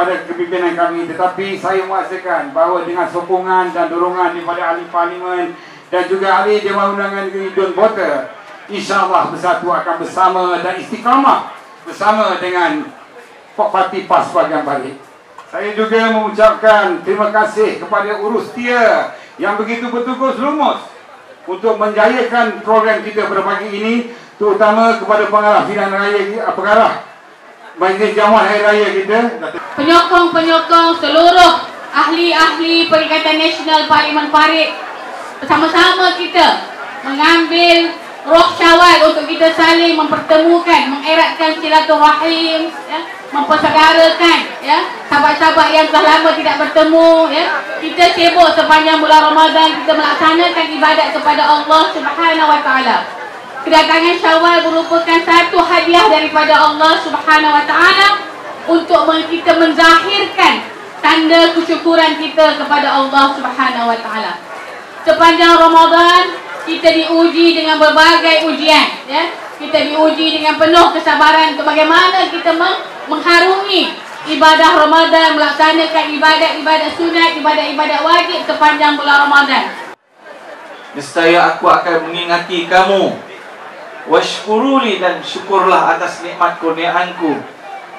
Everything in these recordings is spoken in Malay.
daripada kepimpinan kami. Tetapi saya memastikan bahawa dengan sokongan dan dorongan daripada ahli parlimen dan juga ahli Dewan Undangan Negeri Dun Botha, insyaAllah Bersatu akan bersama dan istiqamah bersama dengan parti PAS Bahagian Balik. Saya juga mengucapkan terima kasih kepada urus setia yang begitu bertugas lumus untuk menjayakan program kita pada pagi ini, terutama kepada pengarah pilihan raya, pengarah Majlis Jamuan Hari Raya kita, penyokong-penyokong seluruh ahli-ahli Perikatan Nasional Parlimen Parit. Bersama-sama kita mengambil roh Syawal untuk kita saling mempertemukan, mengeratkan silaturahim, ya, mempersegarakan, ya, sahabat-sahabat yang telah lama tidak bertemu, ya. Kita sibuk sepanjang bulan Ramadan kita melaksanakan ibadat kepada Allah Subhanahu wa taala. Kedatangan Syawal merupakan satu hadiah daripada Allah Subhanahu wa taala untuk kita menzahirkan tanda kesyukuran kita kepada Allah Subhanahu wa taala. Sepanjang Ramadan kita diuji dengan berbagai ujian, ya. Kita diuji dengan penuh kesabaran untuk bagaimana kita mengharungi ibadah Ramadan, melaksanakan ibadat-ibadat sunat, ibadat-ibadat wajib sepanjang bulan Ramadan. Nescaya aku akan mengingati kamu. Washkuruli, dan syukurlah atas nikmat kurniaanku.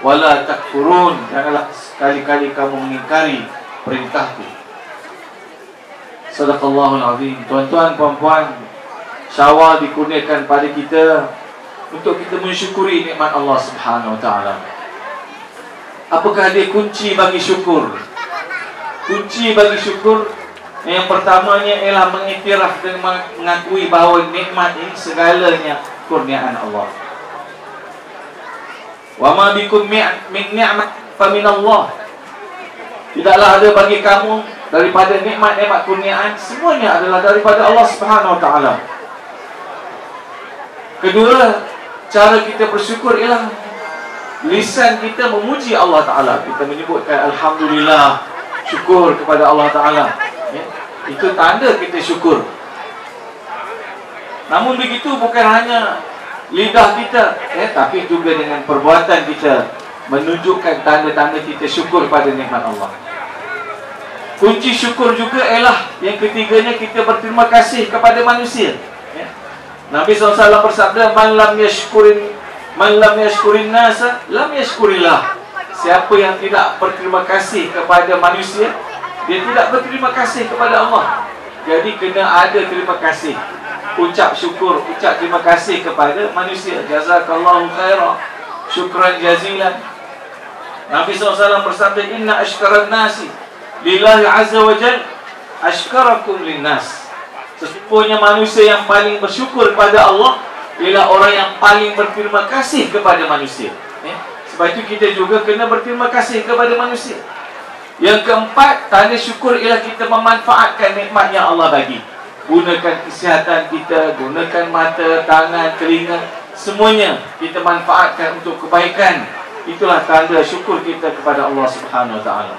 Wala takfurun, janganlah sekali-kali kamu mengingkari perintahku. Sadaqallahul azim. Tuan-tuan, puan-puan, Syawal dikurniakan pada kita untuk kita mensyukuri nikmat Allah Subhanahu wa taala. Apakah dia kunci bagi syukur? Kunci bagi syukur yang pertamanya ialah mengiktiraf dan mengakui bahawa nikmat ini segalanya kurniaan Allah. Wa ma bikum min ni'mat fa min Allah. Tidaklah ada bagi kamu daripada nikmat-nikmat kurniaan, semuanya adalah daripada Allah Subhanahu wa taala. Kedua, cara kita bersyukur ialah lisan kita memuji Allah taala. Kita menyebutkan alhamdulillah, syukur kepada Allah taala, ya. Itu tanda kita syukur. Namun begitu bukan hanya lidah kita, ya, tapi juga dengan perbuatan kita menunjukkan tanda-tanda kita syukur pada nikmat Allah. Kunci syukur juga ialah yang ketiganya, kita berterima kasih kepada manusia, ya. Nabi SAW bersabda, man lam yashkurin nasa lam yashkurillah. Siapa yang tidak berterima kasih kepada manusia, dia tidak berterima kasih kepada Allah. Jadi kena ada terima kasih, ucap syukur, ucap terima kasih kepada manusia. Jazakallahu khairan, syukran jazilan. Nabi SAW bersabda, inna ashkaran nasi lillahi azza wa jal ashkarakum linnas. Sesungguhnya manusia yang paling bersyukur kepada Allah ialah orang yang paling berterima kasih kepada manusia, ya. Sebab itu kita juga kena berterima kasih kepada manusia. Yang keempat, tanda syukur ialah kita memanfaatkan nikmat yang Allah bagi. Gunakan kesihatan kita, gunakan mata, tangan, telinga, semuanya kita manfaatkan untuk kebaikan. Itulah tanda syukur kita kepada Allah Subhanahu wa taala.